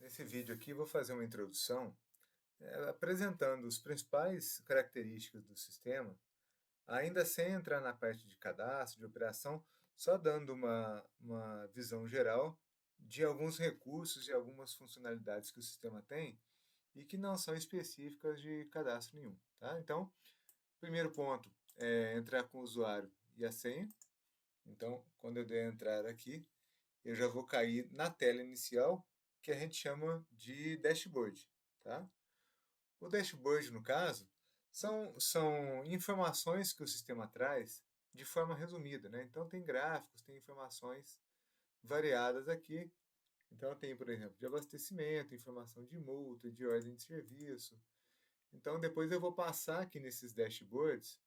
Nesse vídeo aqui vou fazer uma introdução apresentando as principais características do sistema, ainda sem entrar na parte de cadastro, de operação, só dando uma visão geral de alguns recursos e algumas funcionalidades que o sistema tem e que não são específicas de cadastro nenhum. Tá? Então, primeiro ponto é entrar com o usuário e a senha. Então, quando eu der entrar aqui, eu já vou cair na tela inicial, que a gente chama de dashboard. Tá? O dashboard, no caso, são informações que o sistema traz de forma resumida. Né? Então, tem gráficos, tem informações variadas aqui. Então, tem, por exemplo, de abastecimento, informação de multa, de ordem de serviço. Então, depois eu vou passar aqui nesses dashboards,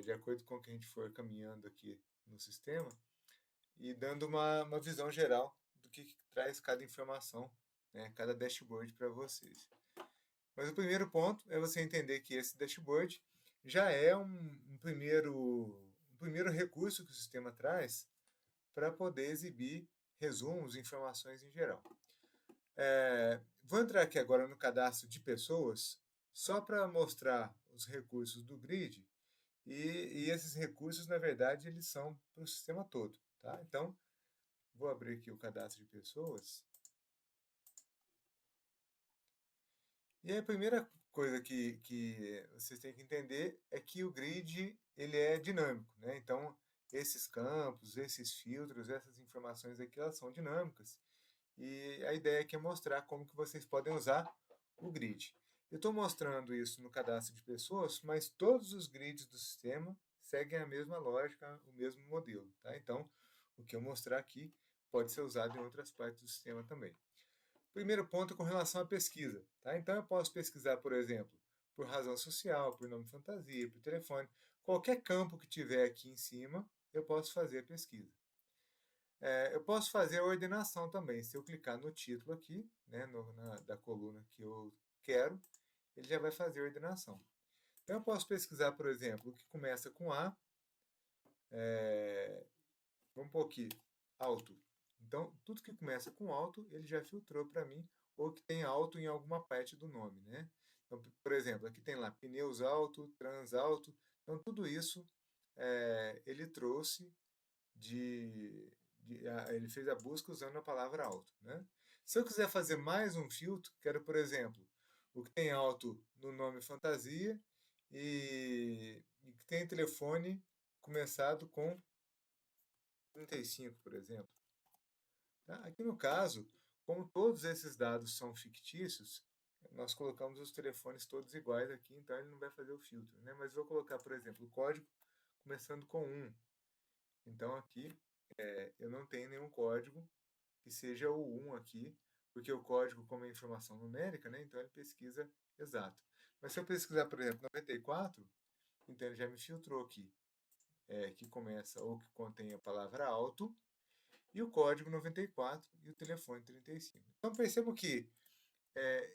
de acordo com o que a gente for caminhando aqui no sistema, e dando uma visão geral do que traz cada informação, né, cada dashboard para vocês. Mas o primeiro ponto é você entender que esse dashboard já é um primeiro recurso que o sistema traz para poder exibir resumos, informações em geral. Vou entrar aqui agora no cadastro de pessoas, só para mostrar os recursos do grid, e esses recursos, na verdade, eles são para o sistema todo. Tá? Então, vou abrir aqui o cadastro de pessoas. E a primeira coisa que vocês têm que entender é que o grid ele é dinâmico. Né? Então, esses campos, esses filtros, essas informações aqui, elas são dinâmicas. E a ideia aqui é mostrar como que vocês podem usar o grid. Eu estou mostrando isso no cadastro de pessoas, mas todos os grids do sistema seguem a mesma lógica, o mesmo modelo. Tá? Então, o que eu mostrar aqui pode ser usado em outras partes do sistema também. Primeiro ponto é com relação à pesquisa. Tá? Então, eu posso pesquisar, por exemplo, por razão social, por nome de fantasia, por telefone. Qualquer campo que tiver aqui em cima, eu posso fazer a pesquisa. Eu posso fazer a ordenação também. Se eu clicar no título aqui, né, da coluna que eu quero, ele já vai fazer a ordenação. Então, eu posso pesquisar, por exemplo, o que começa com A. Vamos pôr aqui, alto. Então, tudo que começa com alto, ele já filtrou para mim, ou que tem alto em alguma parte do nome. Né? Então, por exemplo, aqui tem lá pneus alto, trans alto. Então, tudo isso ele trouxe ele fez a busca usando a palavra alto. Né? Se eu quiser fazer mais um filtro, quero, por exemplo, o que tem alto no nome fantasia e que tem telefone começado com 35, por exemplo. Tá? Aqui no caso, como todos esses dados são fictícios, nós colocamos os telefones todos iguais aqui, então ele não vai fazer o filtro. Né? Mas vou colocar, por exemplo, o código começando com 1. Então aqui eu não tenho nenhum código que seja o 1 aqui, porque o código, como é informação numérica, né, então ele pesquisa exato. Mas se eu pesquisar, por exemplo, 94, então ele já me filtrou aqui, que começa ou que contém a palavra alto, e o código 94 e o telefone 35. Então percebo que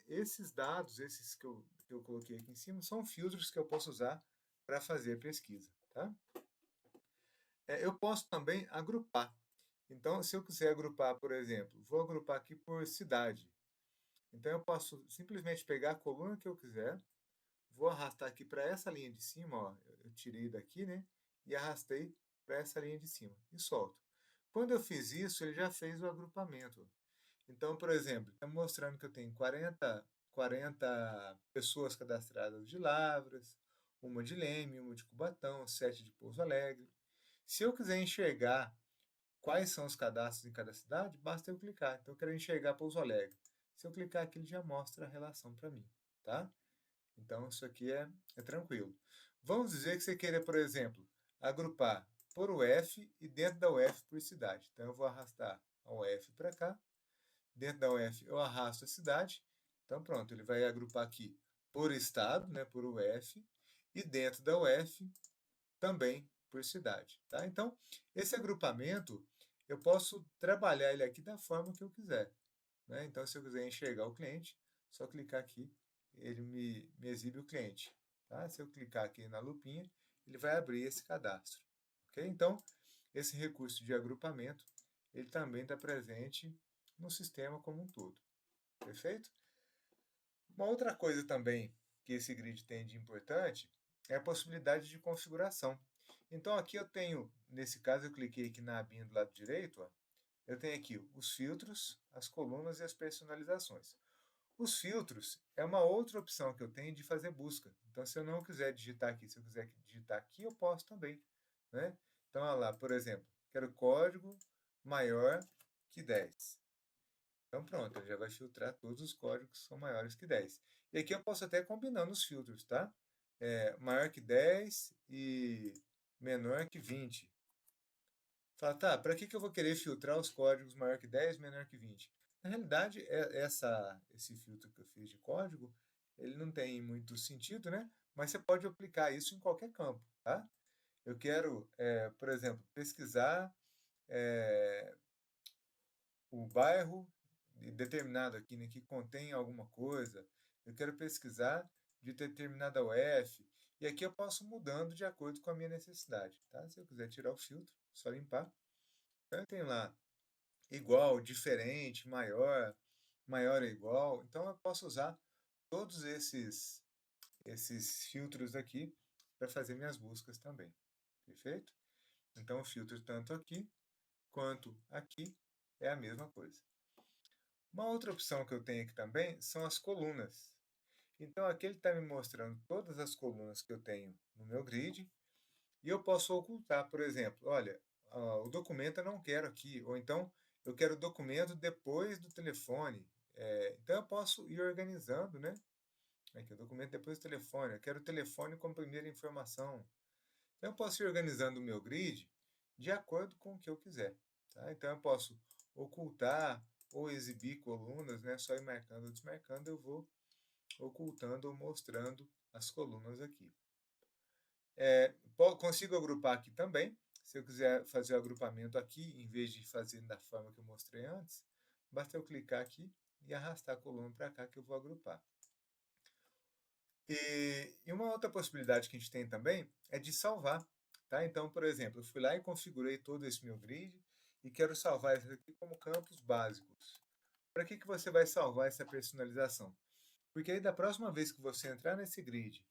esses dados, esses que eu coloquei aqui em cima, são filtros que eu posso usar para fazer pesquisa. Tá? Eu posso também agrupar. Então, se eu quiser agrupar, por exemplo, vou agrupar aqui por cidade. Então, eu posso simplesmente pegar a coluna que eu quiser, vou arrastar aqui para essa linha de cima, ó, eu tirei daqui, né? E arrastei para essa linha de cima e solto. Quando eu fiz isso, ele já fez o agrupamento. Então, por exemplo, está mostrando que eu tenho 40 pessoas cadastradas de Lavras, uma de Leme, uma de Cubatão, 7 de Pouso Alegre. Se eu quiser enxergar quais são os cadastros em cada cidade, basta eu clicar. Então, eu quero enxergar Pouso Alegre. Se eu clicar aqui, ele já mostra a relação para mim. Tá? Então, isso aqui é tranquilo. Vamos dizer que você queira, por exemplo, agrupar por UF e dentro da UF por cidade. Então, eu vou arrastar a UF para cá. Dentro da UF, eu arrasto a cidade. Então, pronto, ele vai agrupar aqui por estado, né, por UF. E dentro da UF, também por cidade. Tá? Então, esse agrupamento, eu posso trabalhar ele aqui da forma que eu quiser. Né? Então, se eu quiser enxergar o cliente, só clicar aqui, ele me exibe o cliente. Tá? Se eu clicar aqui na lupinha, ele vai abrir esse cadastro. Okay? Então, esse recurso de agrupamento, ele também está presente no sistema como um todo. perfeito? Uma outra coisa também que esse grid tem de importante é a possibilidade de configuração. Então aqui eu tenho, nesse caso eu cliquei aqui na abinha do lado direito, ó, eu tenho aqui os filtros, as colunas e as personalizações. Os filtros é uma outra opção que eu tenho de fazer busca. Então, se eu não quiser digitar aqui, se eu quiser digitar aqui, eu posso também, né? Então, olha lá, por exemplo, quero código maior que 10. Então, pronto, ele já vai filtrar todos os códigos que são maiores que 10. E aqui eu posso até combinando os filtros, tá? Maior que 10 e menor que 20. Fala, tá, para que eu vou querer filtrar os códigos maior que 10 e menor que 20? Na realidade, esse filtro que eu fiz de código, ele não tem muito sentido, né? Mas você pode aplicar isso em qualquer campo, tá? Eu quero, por exemplo, pesquisar é, o bairro determinado aqui, né, que contém alguma coisa. Eu quero pesquisar de determinada UF. E aqui eu posso mudando de acordo com a minha necessidade, tá? Se eu quiser tirar o filtro, só limpar. Então, eu tenho lá igual, diferente, maior, maior ou igual. Então eu posso usar todos esses filtros aqui para fazer minhas buscas também. Perfeito? Então o filtro tanto aqui quanto aqui é a mesma coisa. Uma outra opção que eu tenho aqui também são as colunas. Então aqui ele está me mostrando todas as colunas que eu tenho no meu grid e eu posso ocultar, por exemplo, olha, o documento eu não quero aqui, ou então eu quero o documento depois do telefone. Então eu posso ir organizando, né? Aqui, o documento depois do telefone. Eu quero o telefone como primeira informação. Então eu posso ir organizando o meu grid de acordo com o que eu quiser. Tá? Então eu posso ocultar ou exibir colunas, né? Só ir marcando ou desmarcando, eu vou ocultando ou mostrando as colunas aqui. Consigo agrupar aqui também. Se eu quiser fazer o agrupamento aqui, em vez de fazer da forma que eu mostrei antes, basta eu clicar aqui e arrastar a coluna para cá que eu vou agrupar. E uma outra possibilidade que a gente tem também é de salvar. Tá? Então, por exemplo, eu fui lá e configurei todo esse meu grid e quero salvar isso aqui como campos básicos. Para que você vai salvar essa personalização? Porque aí da próxima vez que você entrar nesse grid,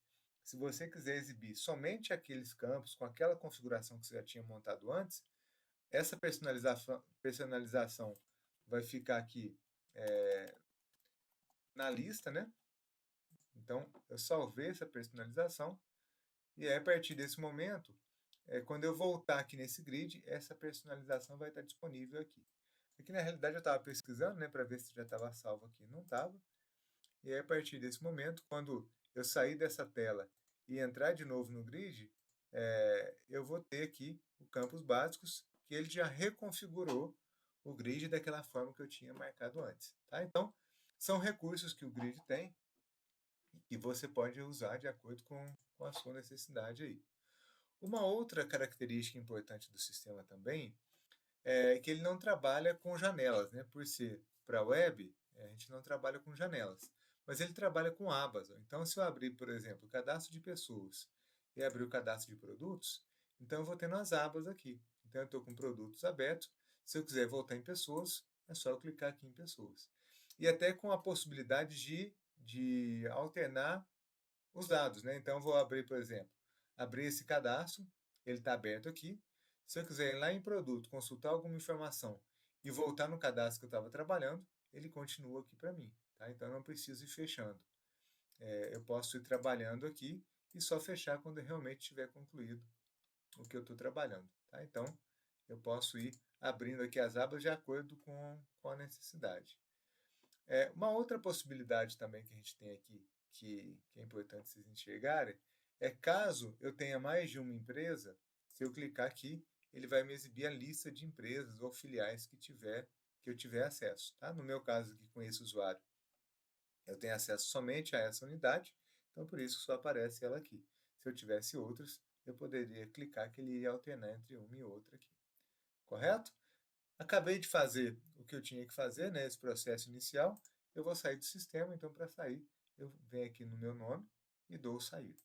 se você quiser exibir somente aqueles campos com aquela configuração que você já tinha montado antes, essa personalização vai ficar aqui na lista, né? Então, eu salvei essa personalização e aí, a partir desse momento, quando eu voltar aqui nesse grid, essa personalização vai estar disponível aqui. Aqui na realidade eu estava pesquisando, né, para ver se já estava salvo aqui. Não estava. E aí, a partir desse momento, quando eu sair dessa tela e entrar de novo no grid, eu vou ter aqui o campos básicos, que ele já reconfigurou o grid daquela forma que eu tinha marcado antes. Tá? Então, são recursos que o grid tem e que você pode usar de acordo com a sua necessidade aí. Uma outra característica importante do sistema também é que ele não trabalha com janelas, né? Por ser para a web, a gente não trabalha com janelas, mas ele trabalha com abas. Então, se eu abrir, por exemplo, o cadastro de pessoas e abrir o cadastro de produtos, então eu vou tendo as abas aqui. Então, eu estou com produtos abertos. Se eu quiser voltar em pessoas, é só eu clicar aqui em pessoas. E até com a possibilidade de alternar os dados, né? Então, eu vou abrir, por exemplo, abrir esse cadastro, ele está aberto aqui. Se eu quiser ir lá em produto, consultar alguma informação e voltar no cadastro que eu estava trabalhando, ele continua aqui para mim, tá? Então, eu não preciso ir fechando. Eu posso ir trabalhando aqui e só fechar quando eu realmente tiver concluído o que eu estou trabalhando, tá? Então, eu posso ir abrindo aqui as abas de acordo com a necessidade. Uma outra possibilidade também que a gente tem aqui, que é importante vocês enxergarem, é caso eu tenha mais de uma empresa, se eu clicar aqui, ele vai me exibir a lista de empresas ou filiais que eu tiver acesso. Tá? No meu caso aqui com esse usuário, eu tenho acesso somente a essa unidade, então por isso só aparece ela aqui. Se eu tivesse outras, eu poderia clicar que ele iria alternar entre uma e outra aqui. Correto? Acabei de fazer o que eu tinha que fazer, né, esse processo inicial. Eu vou sair do sistema, então para sair, eu venho aqui no meu nome e dou sair.